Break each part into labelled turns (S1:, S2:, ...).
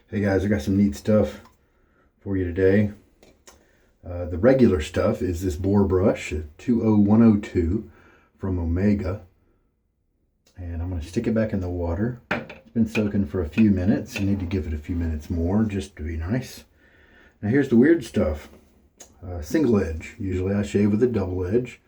S1: Hey guys, I got some neat stuff for you today. The regular stuff is this boar brush, a 20102 from Omega. And I'm going to stick it back in the water. It's been soaking for a few minutes. You need to give it a few minutes more just to be nice. Now here's the weird stuff. Single edge. Usually I shave with a double edge.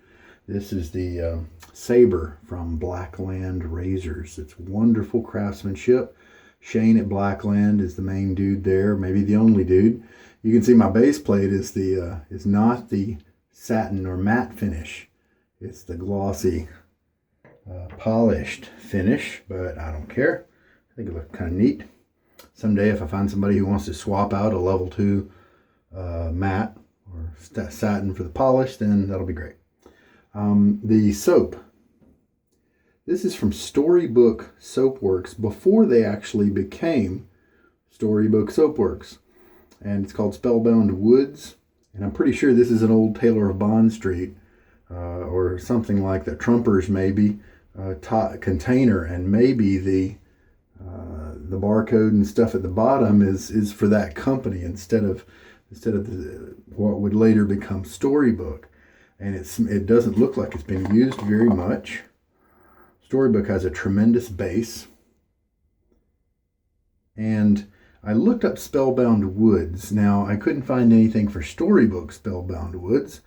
S1: This is the Sabre from Blackland razors. It's wonderful craftsmanship. Shane at Blackland is the main dude there, maybe the only dude. You can see my base plate is not the satin or matte finish. It's the glossy, polished finish, but I don't care. I think it looks kind of neat. Someday if I find somebody who wants to swap out a level 2 matte or satin for the polish, then that'll be great. The soap. This is from Storybook Soapworks before they actually became Storybook Soapworks. And it's called Spellbound Woods. And I'm pretty sure this is an old Taylor of Bond Street or something like that. Trumpers maybe container, and maybe the barcode and stuff at the bottom is for that company instead of what would later become Storybook. And it doesn't look like it's been used very much. Storybook has a tremendous base. And I looked up Spellbound Woods. Now, I couldn't find anything for Storybook Spellbound Woods,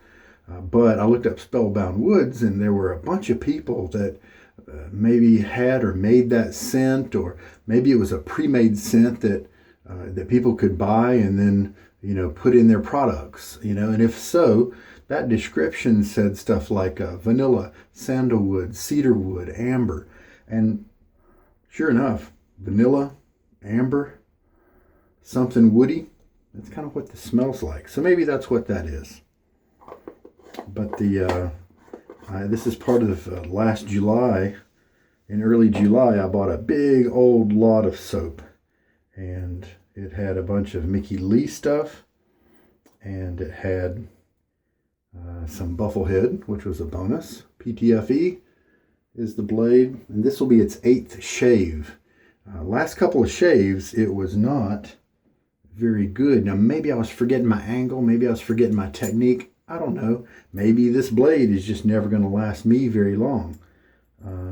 S1: but I looked up Spellbound Woods, and there were a bunch of people that maybe had or made that scent, or maybe it was a pre-made scent that people could buy and then, put in their products, and if so, that description said stuff like vanilla, sandalwood, cedarwood, amber. And sure enough, vanilla, amber, something woody. That's kind of what this smells like. So maybe that's what that is. But this is part of last July. In early July, I bought a big old lot of soap. And it had a bunch of Mickey Lee stuff. And it had some Bufflehead, which was a bonus. PTFE is the blade, and this will be its 8th shave. Last couple of shaves, it was not very good. Now, maybe I was forgetting my angle, maybe I was forgetting my technique. I don't know. Maybe this blade is just never going to last me very long.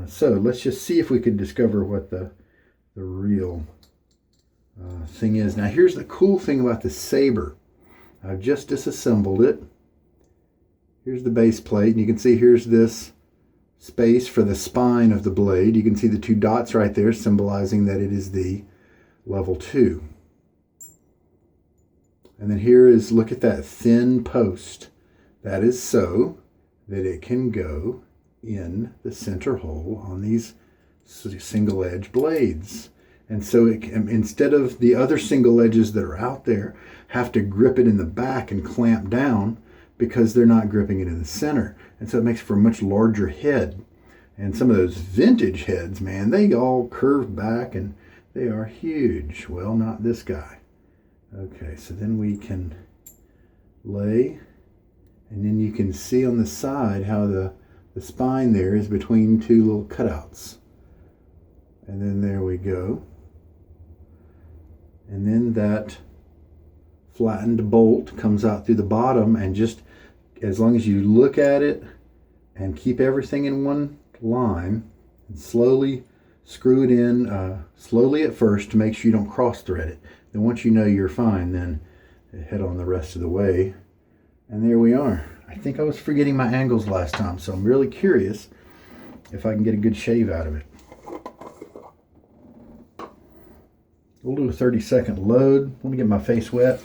S1: So let's just see if we could discover what the real thing is. Now, here's the cool thing about the Sabre. I've just disassembled it. Here's the base plate, and you can see here's this space for the spine of the blade. You can see the 2 dots right there symbolizing that it is the level 2. And then here is, look at that thin post. That is so that it can go in the center hole on these single edge blades. And so it can, instead of the other single edges that are out there, have to grip it in the back and clamp down, because they're not gripping it in the center. And so it makes for a much larger head. And some of those vintage heads, man, they all curve back and they are huge. Well, not this guy. Okay, so then we can lay, and then you can see on the side how the spine there is between 2 little cutouts. And then there we go. And then that flattened bolt comes out through the bottom, and just as long as you look at it and keep everything in one line and slowly screw it in, slowly at first to make sure you don't cross thread it. Then once you know you're fine, then head on the rest of the way. And there we are. I think I was forgetting my angles last time, so I'm really curious if I can get a good shave out of it. We'll do a 30-second load. Let me get my face wet.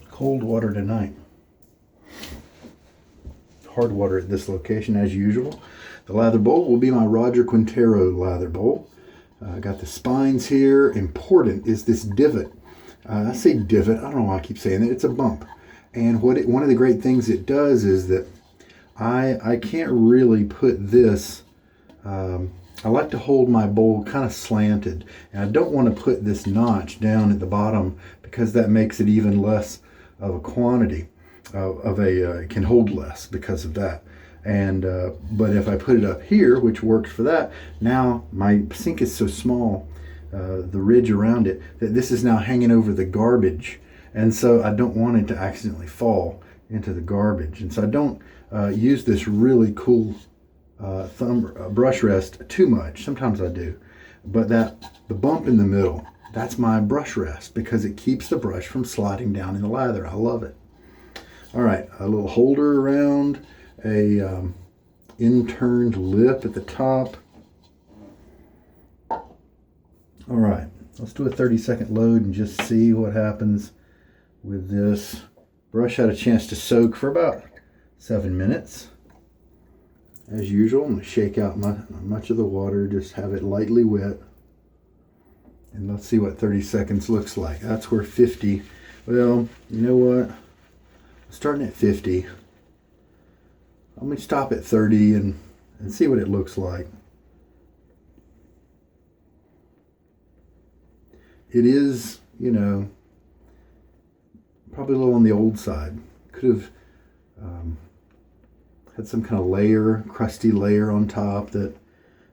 S1: Cold water tonight. Hard water at this location as usual. The lather bowl will be my Roger Quintero lather bowl. I got the spines here. Important is this divot. I say divot, I don't know why I keep saying that. It's a bump. And one of the great things it does is that I can't really put this, I like to hold my bowl kind of slanted. And I don't want to put this notch down at the bottom because that makes it even less of a quantity. It can hold less because of that. And but if I put it up here, which works for that, now my sink is so small, the ridge around it, that this is now hanging over the garbage, and so I don't want it to accidentally fall into the garbage. And so I don't use this really cool brush rest too much. Sometimes I do, but the bump in the middle, that's my brush rest because it keeps the brush from sliding down in the lather. I love it. All right, a little holder around, a inturned lip at the top. All right, let's do a 30-second load and just see what happens with this. Brush had a chance to soak for about 7 minutes. As usual, I'm going to shake out much of the water, just have it lightly wet. And let's see what 30 seconds looks like. That's where 50, well, you know what? Starting at 50. Let me stop at 30 and see what it looks like. It is, you know, probably a little on the old side. Could have had some kind of layer, crusty layer on top that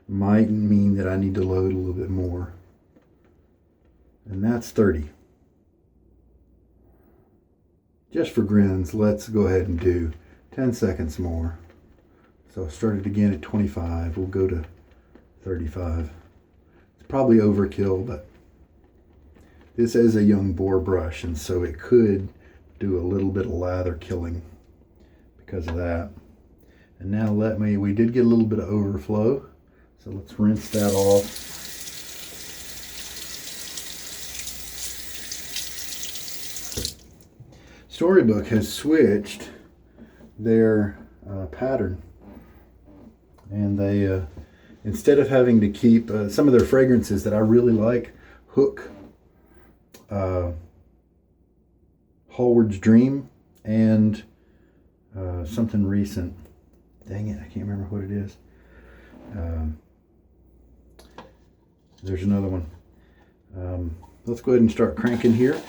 S1: might mean that I need to load a little bit more. And that's 30. Just for grins, let's go ahead and do 10 seconds more. So I started again at 25. We'll go to 35. It's probably overkill, but this is a young boar brush, and so it could do a little bit of lather killing because of that. And now we did get a little bit of overflow, so let's rinse that off. Storybook has switched their pattern, and they instead of having to keep some of their fragrances that I really like, Hook, Hallward's Dream, and something recent. Dang it, I can't remember what it is. There's another one. Let's go ahead and start cranking here.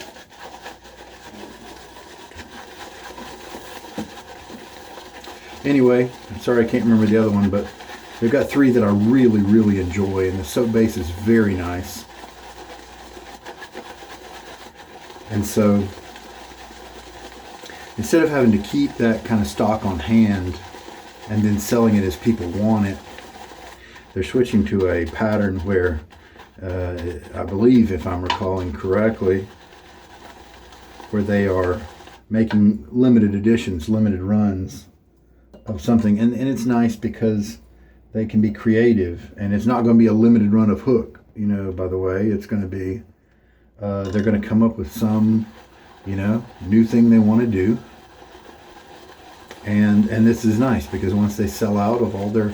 S1: Anyway, I'm sorry I can't remember the other one, but they've got 3 that I really, really enjoy, and the soap base is very nice. And so, instead of having to keep that kind of stock on hand and then selling it as people want it, they're switching to a pattern where, I believe, if I'm recalling correctly, where they are making limited editions, limited runs of something, and it's nice because they can be creative, and it's not going to be a limited run of Hook, you know, by the way. It's going to be they're going to come up with some, you know, new thing they want to do, and this is nice because once they sell out of all their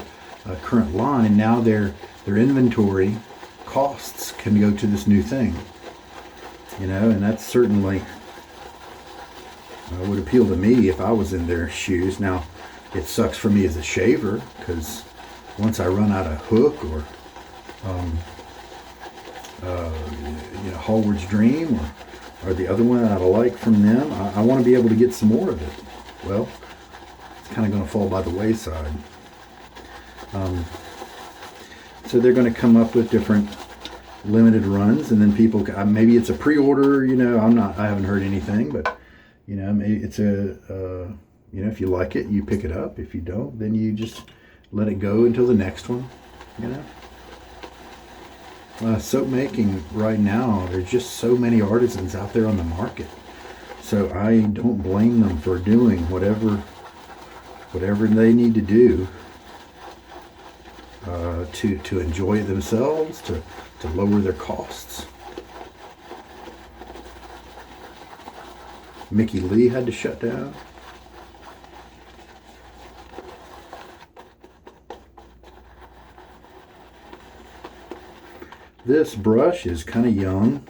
S1: current line, now their inventory costs can go to this new thing, you know, and that's certainly would appeal to me if I was in their shoes. Now, it sucks for me as a shaver because once I run out of Hook or you know, Hallward's Dream or the other one that I like from them, I want to be able to get some more of it. Well, it's kind of going to fall by the wayside. So they're going to come up with different limited runs, and then people, maybe it's a pre-order, you know, I haven't heard anything, but you know, maybe it's you know, if you like it, you pick it up. If you don't, then you just let it go until the next one, you know. Soap making right now, there's just so many artisans out there on the market. So I don't blame them for doing whatever they need to do to enjoy it themselves, to lower their costs. Mickey Lee had to shut down. This brush is kind of young.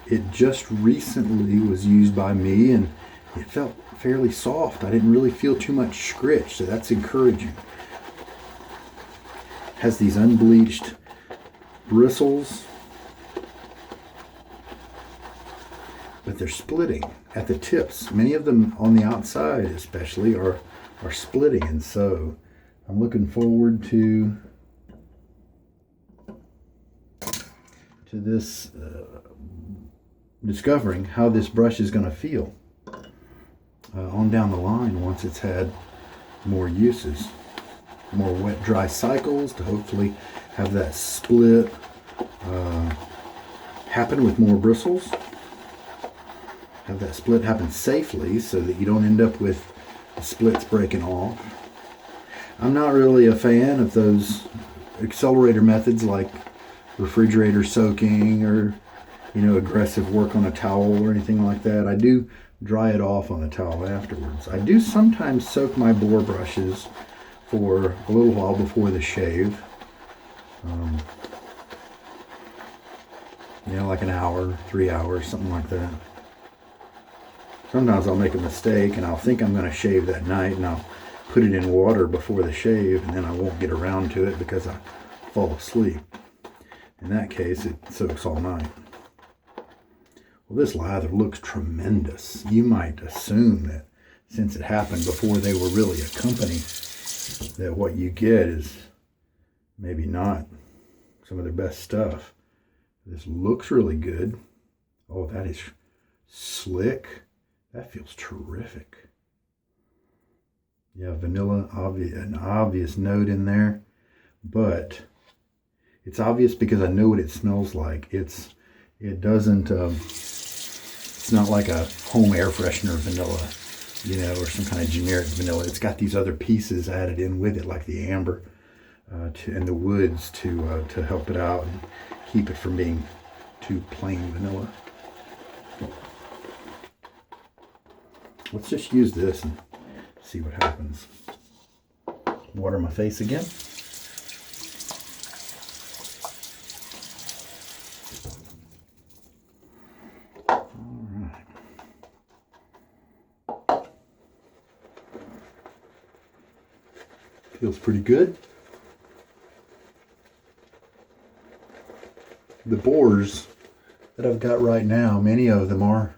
S1: It just recently was used by me and it felt fairly soft. I didn't really feel too much scritch, so that's encouraging. Has these unbleached bristles, but they're splitting at the tips. Many of them on the outside especially are splitting, and so I'm looking forward to this discovering how this brush is going to feel on down the line once it's had more uses, more wet dry cycles to hopefully have that split happen with more bristles, have that split happen safely so that you don't end up with the splits breaking off. I'm not really a fan of those accelerator methods like refrigerator soaking or, you know, aggressive work on a towel or anything like that. I do dry it off on the towel afterwards. I do sometimes soak my bore brushes for a little while before the shave. You know, like an hour, 3 hours, something like that. Sometimes I'll make a mistake and I'll think I'm going to shave that night and I'll put it in water before the shave, and then I won't get around to it because I fall asleep. In that case, it soaks all night. Well, this lather looks tremendous. You might assume that since it happened before they were really a company, that what you get is maybe not some of their best stuff. This looks really good. Oh, that is slick. That feels terrific. Yeah, vanilla, an obvious note in there, but it's obvious because I know what it smells like. It's not like a home air freshener vanilla, you know, or some kind of generic vanilla. It's got these other pieces added in with it, like the amber and the woods to help it out and keep it from being too plain vanilla. Let's just use this and see what happens. Water my face again. Feels pretty good. The bores that I've got right now, many of them are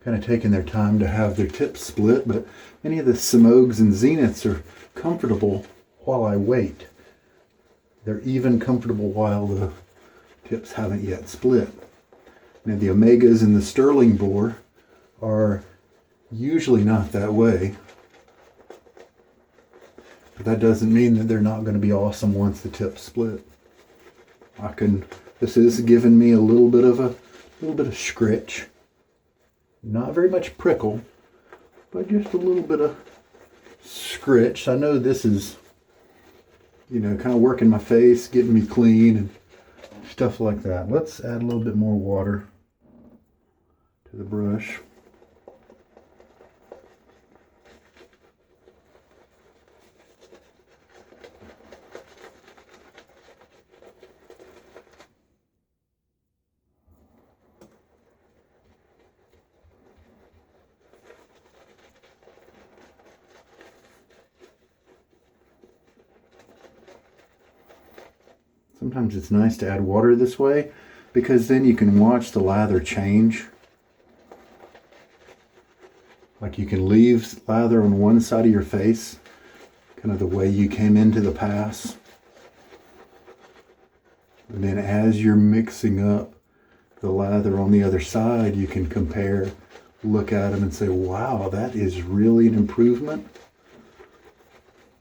S1: kind of taking their time to have their tips split, but many of the Simogues and Zeniths are comfortable while I wait. They're even comfortable while the tips haven't yet split. Now the Omegas and the Sterling bore are usually not that way. But that doesn't mean that they're not going to be awesome once the tips split. This is giving me a little bit of scritch. Not very much prickle, but just a little bit of scritch. I know this is, you know, kind of working my face, getting me clean and stuff like that. Let's add a little bit more water to the brush. Sometimes it's nice to add water this way because then you can watch the lather change. Like you can leave lather on one side of your face, kind of the way you came into the pass. And then as you're mixing up the lather on the other side, you can compare, look at them and say, wow, that is really an improvement.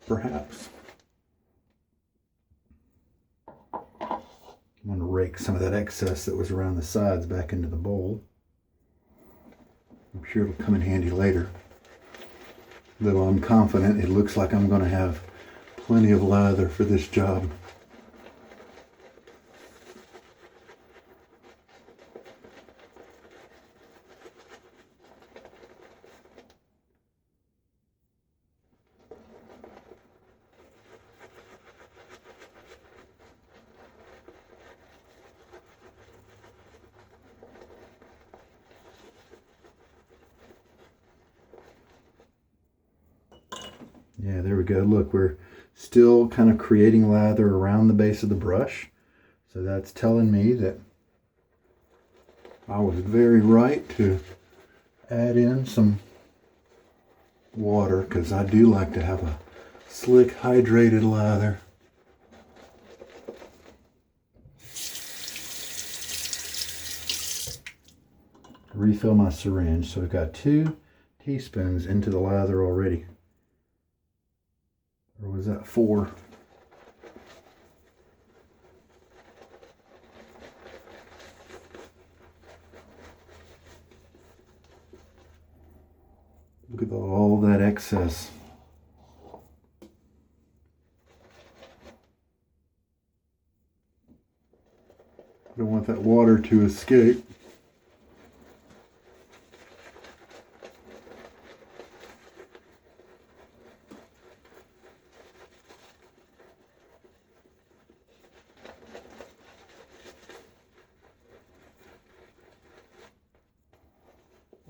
S1: Perhaps. I'm going to rake some of that excess that was around the sides back into the bowl. I'm sure it'll come in handy later. Though I'm confident it looks like I'm going to have plenty of lather for this job. Yeah, there we go. Look, we're still kind of creating lather around the base of the brush. So that's telling me that I was very right to add in some water, because I do like to have a slick, hydrated lather. Refill my syringe. So we've got 2 teaspoons into the lather already. Or was that 4? Look at all that excess. I don't want that water to escape.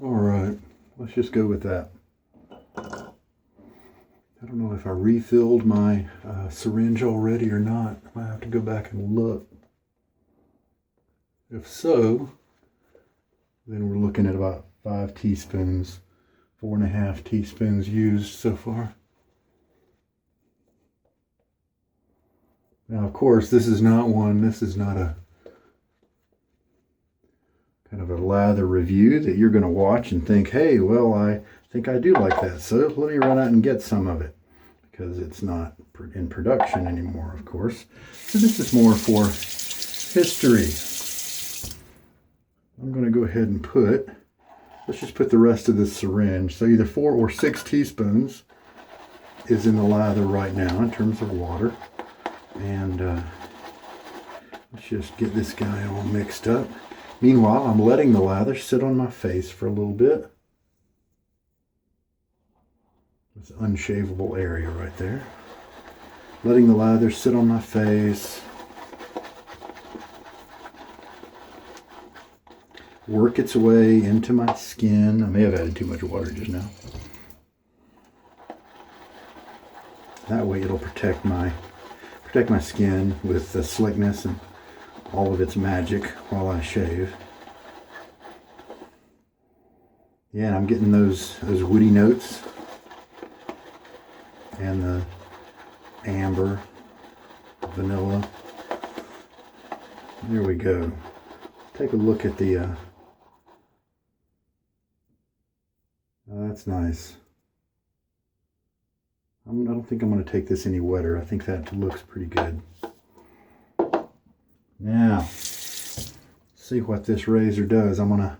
S1: All right, let's just go with that. I don't know if I refilled my syringe already or not. I might have to go back and look. If so, then we're looking at about 5 teaspoons, 4.5 teaspoons used so far. Now, of course, this is not a kind of a lather review that you're going to watch and think, hey, well, I think I do like that, so let me run out and get some of it, because it's not in production anymore, of course. So this is more for history. I'm going to go ahead and let's just put the rest of this syringe, so either 4 or 6 teaspoons is in the lather right now in terms of water. And let's just get this guy all mixed up. Meanwhile, I'm letting the lather sit on my face for a little bit. This unshavable area right there. Letting the lather sit on my face. Work its way into my skin. I may have added too much water just now. That way it'll protect my skin with the slickness and all of its magic while I shave. Yeah, and I'm getting those woody notes and the amber, vanilla. There we go. Take a look at the oh, that's nice. I don't think I'm going to take this any wetter. I think that looks pretty good. Now, see what this razor does. I'm gonna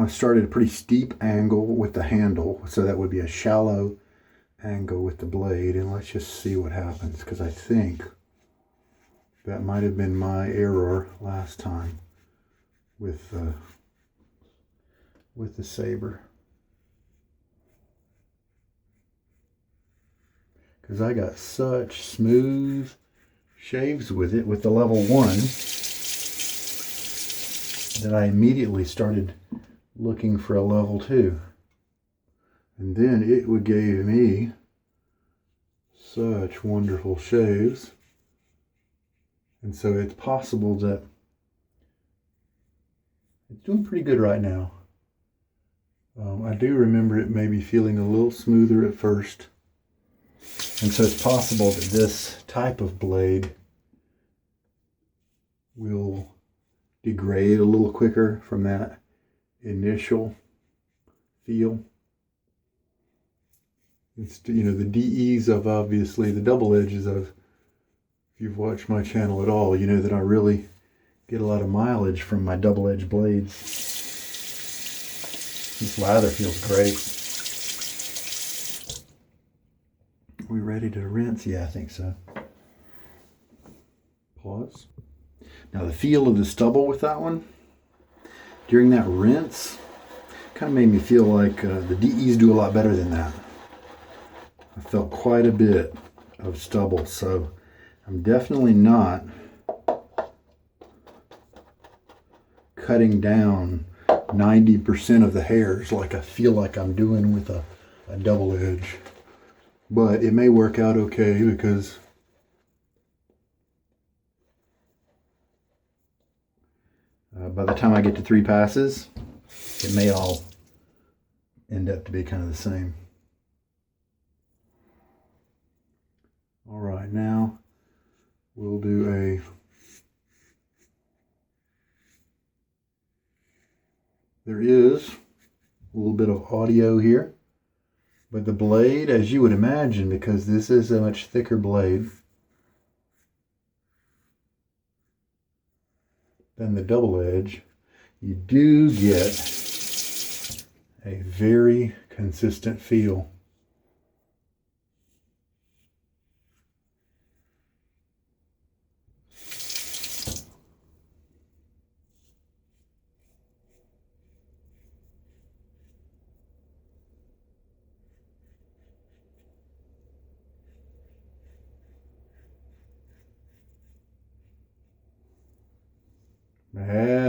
S1: start at a pretty steep angle with the handle, so that would be a shallow angle with the blade, and let's just see what happens, because I think that might have been my error last time with the Sabre, because I got such smooth shaves with it, with the level 1, that I immediately started looking for a level 2. And then it gave me such wonderful shaves. And so it's possible that it's doing pretty good right now. I do remember it maybe feeling a little smoother at first. And so it's possible that this type of blade will degrade a little quicker from that initial feel. It's, you know, the DEs of, obviously, the double edges of, if you've watched my channel at all, you know that I really get a lot of mileage from my double edge blades. This lather feels great. Are we ready to rinse? Yeah, I think so. Pause. Now the feel of the stubble with that one, during that rinse, kind of made me feel like the DEs do a lot better than that. I felt quite a bit of stubble, so I'm definitely not cutting down 90% of the hairs like I feel like I'm doing with a double edge. But it may work out okay, because by the time I get to 3 passes, it may all end up to be kind of the same. All right, now we'll do there is a little bit of audio here, but the blade, as you would imagine, because this is a much thicker blade than the double edge, you do get a very consistent feel.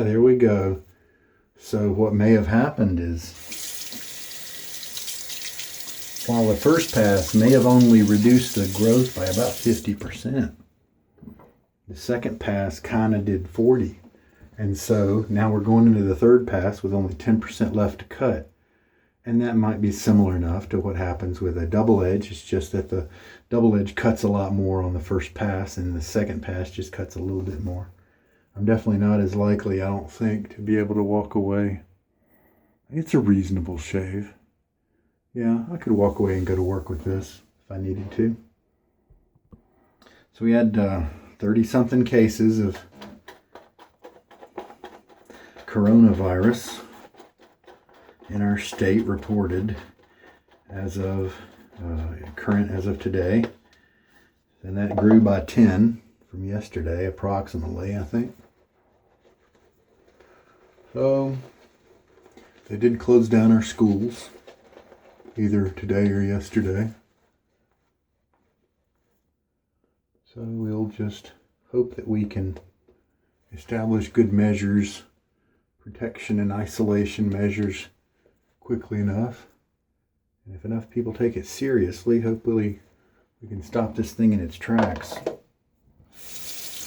S1: There we go. So what may have happened is, while the first pass may have only reduced the growth by about 50%, the second pass kind of did 40%. And so now we're going into the third pass with only 10% left to cut. And that might be similar enough to what happens with a double edge. It's just that the double edge cuts a lot more on the first pass, and the second pass just cuts a little bit more. I'm definitely not as likely, I don't think, to be able to walk away. It's a reasonable shave. Yeah, I could walk away and go to work with this if I needed to. So we had 30-something cases of coronavirus in our state reported as of current as of today. And that grew by 10 from yesterday, approximately, I think. So they did close down our schools either today or yesterday. So we'll just hope that we can establish good measures, protection and isolation measures quickly enough. And if enough people take it seriously, hopefully we can stop this thing in its tracks.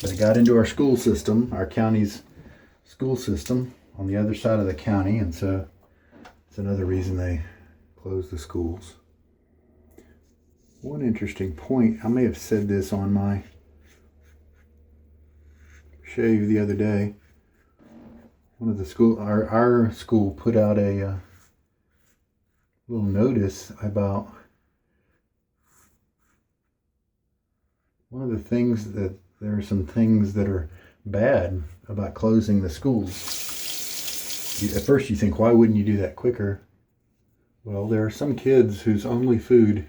S1: But it got into our school system, our county's school system on the other side of the county, and so it's another reason they closed the schools. One interesting point, I may have said this on my shave the other day. One of the school, our school put out a little notice about one of the things that there are some things that are bad about closing the schools. At first you think, why wouldn't you do that quicker? Well, there are some kids whose only food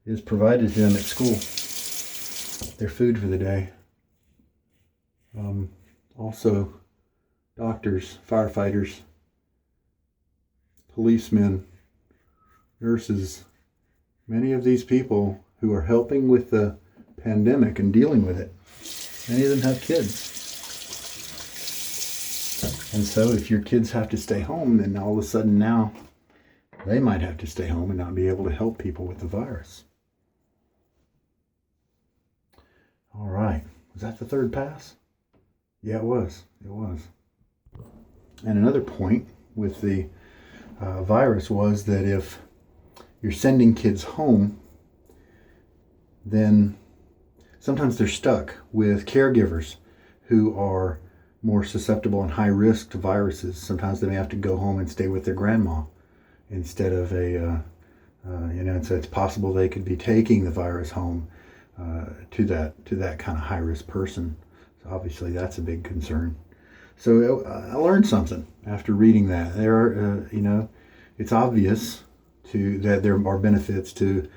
S1: is provided to them at school. Their food for the day. Also, doctors, firefighters, policemen, nurses, many of these people who are helping with the pandemic and dealing with it, many of them have kids. And so if your kids have to stay home, then all of a sudden now they might have to stay home and not be able to help people with the virus. All right. Was that the third pass? Yeah, it was. It was. And another point with the virus was that if you're sending kids home, then sometimes they're stuck with caregivers who are more susceptible and high risk to viruses. Sometimes they may have to go home and stay with their grandma instead of and so it's possible they could be taking the virus home to that kind of high risk person. So obviously that's a big concern. So I learned something after reading that. There are, it's obvious that there are benefits to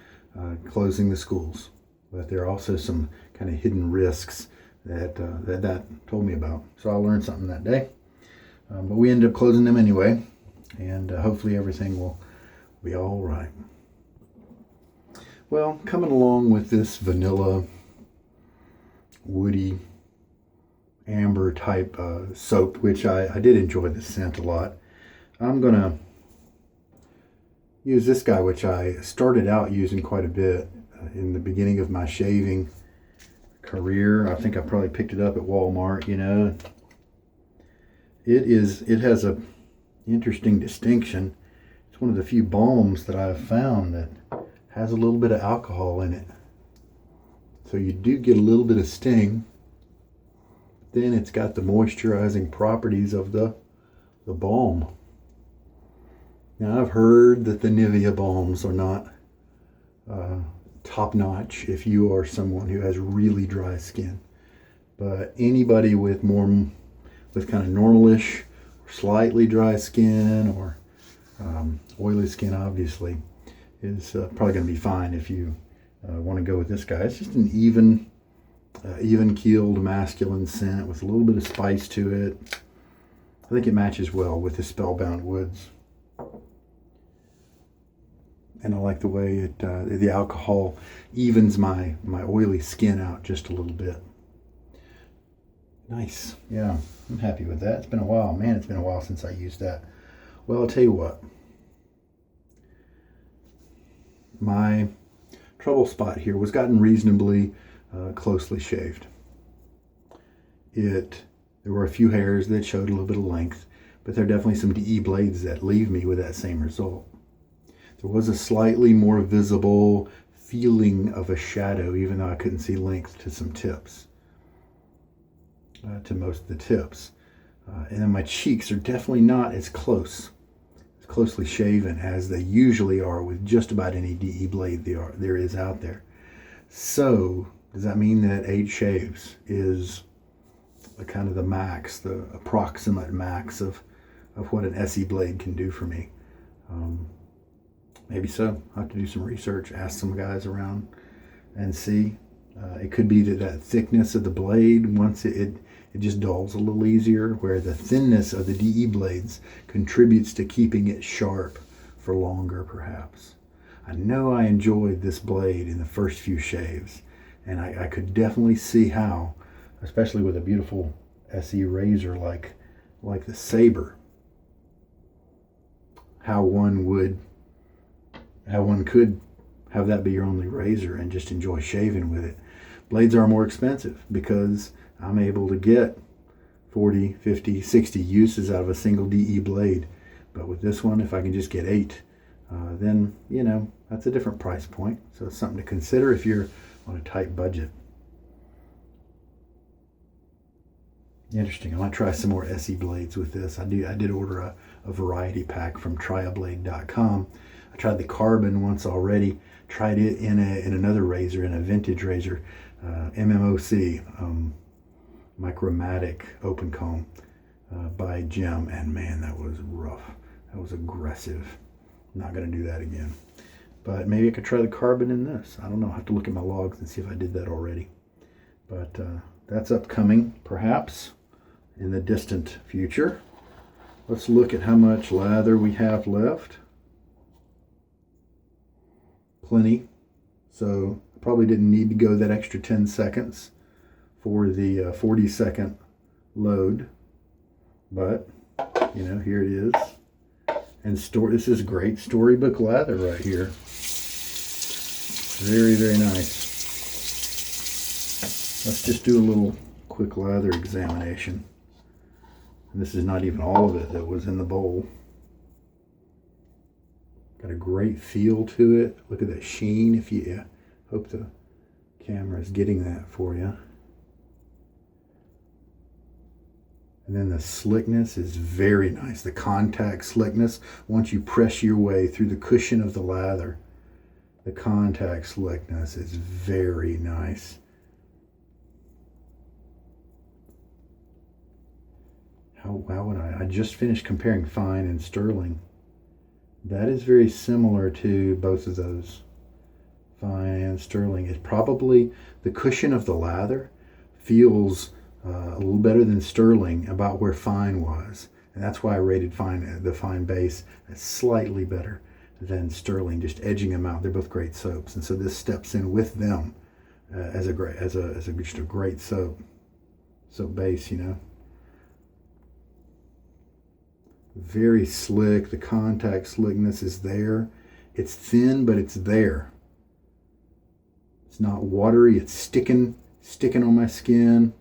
S1: closing the schools, but there are also some kind of hidden risks that told me about. So I learned something that day. But we ended up closing them anyway, and hopefully everything will be all right. Well, coming along with this vanilla, woody, amber type soap, which I did enjoy the scent a lot. I'm going to use this guy, which I started out using quite a bit in the beginning of my shaving career. I think I probably picked it up at Walmart, It has a interesting distinction. It's one of the few balms that I've found that has a little bit of alcohol in it. So you do get a little bit of sting. Then it's got the moisturizing properties of the balm. Now I've heard that the Nivea balms are not top notch if you are someone who has really dry skin. But anybody with kind of normalish, slightly dry skin, or oily skin, obviously, is probably going to be fine if you want to go with this guy. It's just an even-keeled masculine scent with a little bit of spice to it. I think it matches well with the Spellbound woods. And I like the way the alcohol evens my oily skin out just a little bit. Nice. Yeah, I'm happy with that. It's been a while. Man, it's been a while since I used that. Well, I'll tell you what. My trouble spot here was gotten reasonably closely shaved. There were a few hairs that showed a little bit of length, but there are definitely some DE blades that leave me with that same result. There was a slightly more visible feeling of a shadow, even though I couldn't see length to some tips, to most of the tips. And then my cheeks are definitely not as closely shaven as they usually are with just about any DE blade there is out there. So does that mean that 8 shaves is kind of the max, the approximate max of what an SE blade can do for me? Maybe so. I'll have to do some research, ask some guys around and see. It could be that thickness of the blade, once it just dulls a little easier, where the thinness of the DE blades contributes to keeping it sharp for longer, perhaps. I know I enjoyed this blade in the first few shaves, and I could definitely see how, especially with a beautiful SE razor like the Sabre, how one could have that be your only razor and just enjoy shaving with it. Blades are more expensive because I'm able to get 40, 50, 60 uses out of a single DE blade. But with this one, if I can just get 8, then, that's a different price point. So it's something to consider if you're on a tight budget. Interesting. I might try some more SE blades with this. I did order a variety pack from triablade.com. I tried the carbon once already. Tried it in another razor, in a vintage razor, MMOC, Micromatic Open Comb by Jim, and man, that was rough. That was aggressive. I'm not going to do that again. But maybe I could try the carbon in this. I don't know. I'll have to look at my logs and see if I did that already. But that's upcoming, perhaps, in the distant future. Let's look at how much lather we have left. Plenty. So I probably didn't need to go that extra 10 seconds for the 40-second load. But, here it is. And this is great Storybook lather right here. Very, very nice. Let's just do a little quick lather examination. And this is not even all of it that was in the bowl. Got a great feel to it. Look at that sheen. Hope the camera is getting that for you. And then the slickness is very nice. The contact slickness, once you press your way through the cushion of the lather, the contact slickness is very nice. How would I just finished comparing fine and sterling. That is very similar to both of those. Fine and sterling is probably, the cushion of the lather feels a little better than sterling about where fine was. And that's why I rated the fine base as slightly better than sterling, just edging them out. They're both great soaps. And so this steps in with them as just a great soap base, Very slick. The contact slickness is there. It's thin, but it's there. It's not watery. It's sticking on my skin.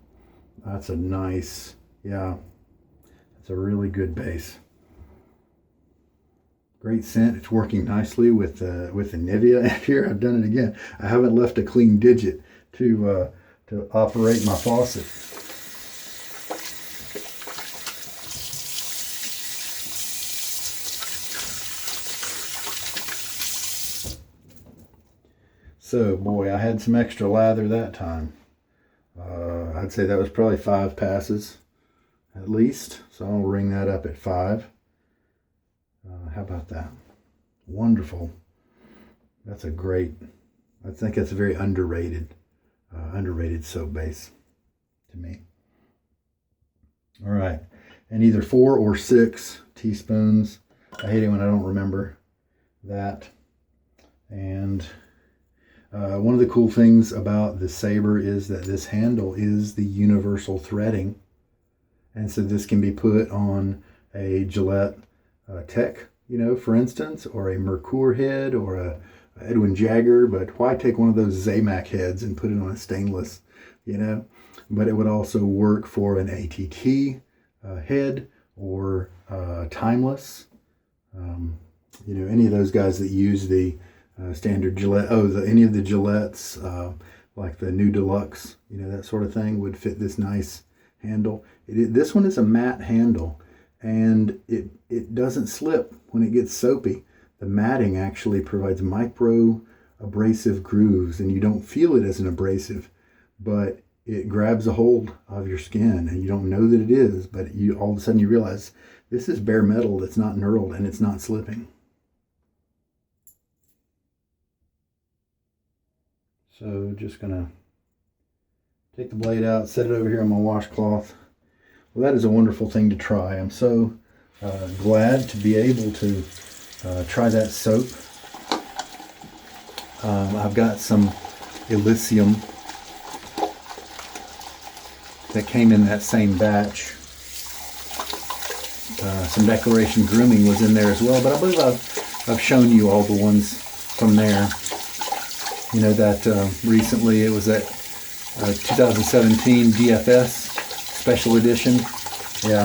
S1: That's a nice, that's It's a really good base. Great scent. It's working nicely with the Nivea. Here I've done it again. I haven't left a clean digit to operate my faucet. So boy, I had some extra lather that time. I'd say that was probably 5 passes at least. So I'll ring that up at 5. How about that? Wonderful. That's a great, I think that's a very underrated soap base to me. All right. And either 4 or 6 teaspoons. I hate it when I don't remember that. And one of the cool things about the Sabre is that this handle is the universal threading. And so this can be put on a Gillette Tech, you know, for instance, or a Merkur head or a Edwin Jagger, but why take one of those Zamac heads and put it on a stainless, you know? But it would also work for an ATT head or Timeless. You know, any of those guys that use the standard Gillette, any of the Gillettes, like the new Deluxe, you know, that sort of thing would fit this nice handle. This one is a matte handle, and it doesn't slip when it gets soapy. The matting actually provides micro abrasive grooves, and you don't feel it as an abrasive, but it grabs a hold of your skin, and you don't know that it is, but you all of a sudden you realize this is bare metal that's not knurled and it's not slipping. So just gonna take the blade out, set it over here on my washcloth. Well, that is a wonderful thing to try. I'm so glad to be able to try that soap. I've got some Elysium that came in that same batch. Some Declaration Grooming was in there as well, but I believe I've shown you all the ones from there. You know that recently it was that 2017 DFS special edition. Yeah.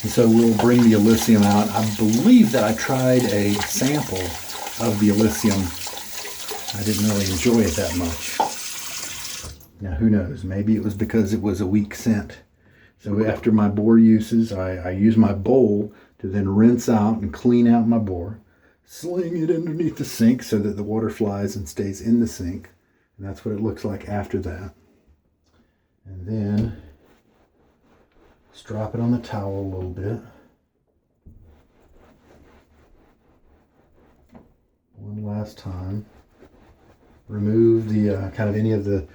S1: And so we'll bring the Elysium out. I believe that I tried a sample of the Elysium. I didn't really enjoy it that much. Now who knows, maybe it was because it was a weak scent. So after my bore uses, I use my bowl to then rinse out and clean out my bore, sling it underneath the sink so that the water flies and stays in the sink. And that's what it looks like after that. And then just drop it on the towel a little bit. One last time. Remove the kind of any of the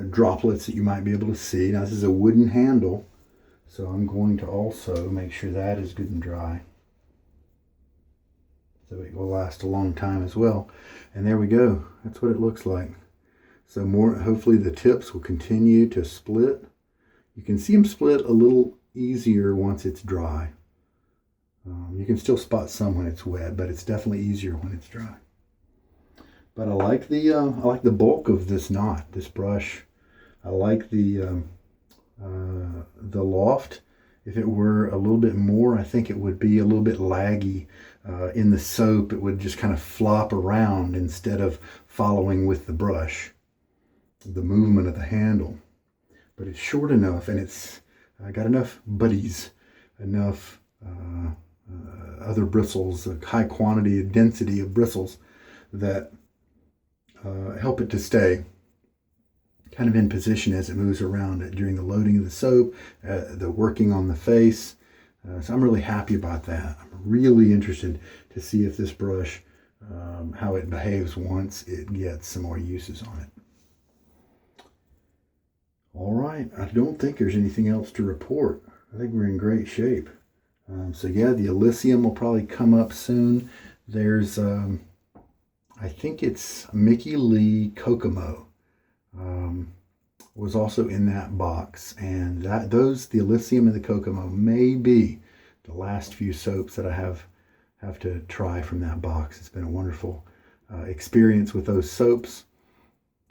S1: droplets that you might be able to see. Now this is a wooden handle, so I'm going to also make sure that is good and dry, so it will last a long time as well. And there we go. That's what it looks like. So hopefully the tips will continue to split. You can see them split a little easier once it's dry. You can still spot some when it's wet, but it's definitely easier when it's dry. But I like the bulk of this knot, this brush. I like the loft. If it were a little bit more, I think it would be a little bit laggy in the soap. It would just kind of flop around instead of following with the brush, the movement of the handle. But it's short enough, and it's got enough buddies, enough other bristles, a high quantity, density of bristles that help it to stay kind of in position as it moves around during the loading of the soap, the working on the face. So I'm really happy about that. I'm really interested to see if this brush, how it behaves once it gets some more uses on it. All right, I don't think there's anything else to report. I think we're in great shape. So yeah, the Elysium will probably come up soon. There's, I think it's Mickey Lee Kokomo was also in that box, and the Elysium and the Kokomo may be the last few soaps that I have to try from that box. It's been a wonderful experience with those soaps,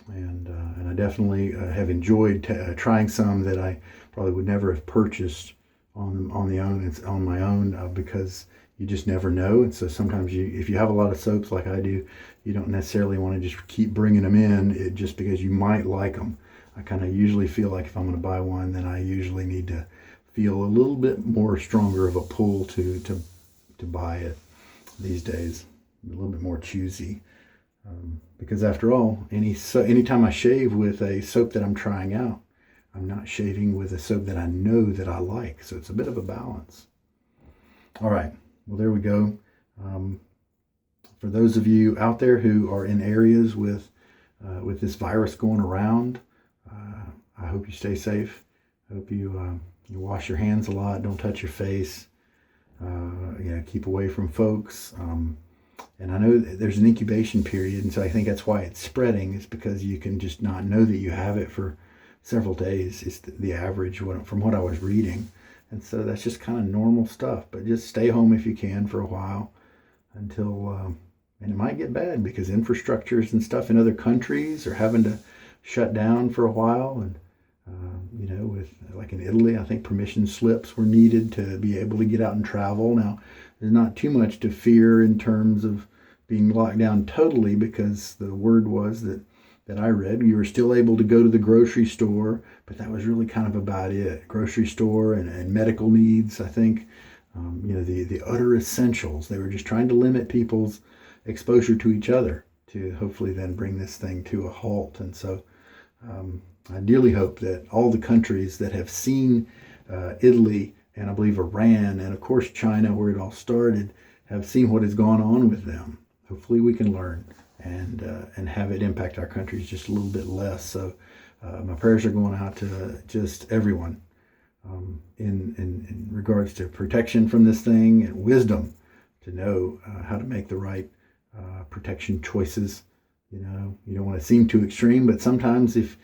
S1: And I definitely have enjoyed trying some that I probably would never have purchased on my own because you just never know. And so sometimes if you have a lot of soaps like I do, you don't necessarily want to just keep bringing them in just because you might like them. I kind of usually feel like if I'm going to buy one, then I usually need to feel a little bit more stronger of a pull to buy it these days. A little bit more choosy. Because after all, anytime I shave with a soap that I'm trying out, I'm not shaving with a soap that I know that I like. So it's a bit of a balance. All right. Well, there we go. For those of you out there who are in areas with this virus going around, I hope you stay safe. I hope you wash your hands a lot. Don't touch your face. Keep away from folks. And I know there's an incubation period, and so I think that's why it's spreading. It's because you can just not know that you have it for several days. It's the average from what I was reading. And so that's just kind of normal stuff. But just stay home if you can for a while until, and it might get bad because infrastructures and stuff in other countries are having to shut down for a while. And, with like in Italy, I think permission slips were needed to be able to get out and travel. Now, there's not too much to fear in terms of being locked down totally because the word was that I read, you were still able to go to the grocery store, but that was really kind of about it. Grocery store and medical needs, I think, the utter essentials. They were just trying to limit people's exposure to each other to hopefully then bring this thing to a halt. And so I dearly hope that all the countries that have seen Italy and I believe Iran and of course China, where it all started, have seen what has gone on with them. Hopefully we can learn and have it impact our countries just a little bit less. So my prayers are going out to just everyone in regards to protection from this thing and wisdom to know how to make the right protection choices. You don't want to seem too extreme, but sometimes if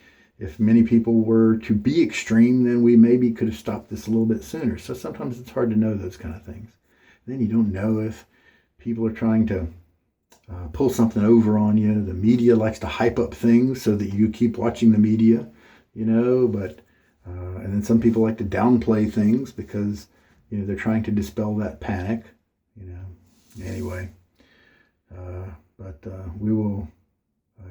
S1: many people were to be extreme, then we maybe could have stopped this a little bit sooner. So sometimes it's hard to know those kind of things. And then you don't know if people are trying to pull something over on you. The media likes to hype up things so that you keep watching the media, but and then some people like to downplay things because, they're trying to dispel that panic, Anyway, but we will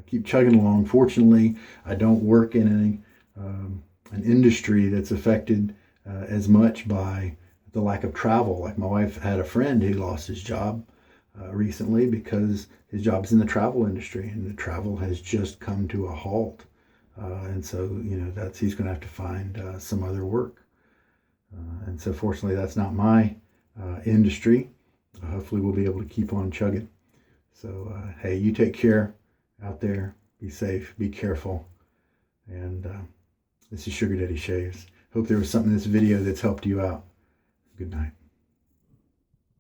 S1: keep chugging along. Fortunately, I don't work in an industry that's affected as much by the lack of travel. Like my wife had a friend who lost his job recently because his job's in the travel industry and the travel has just come to a halt. And so, he's going to have to find some other work. And so fortunately, that's not my industry. Hopefully we'll be able to keep on chugging. So, hey, you take care out there. Be safe. Be careful. And this is Sugar Daddy Shaves. Hope there was something in this video that's helped you out. Good night.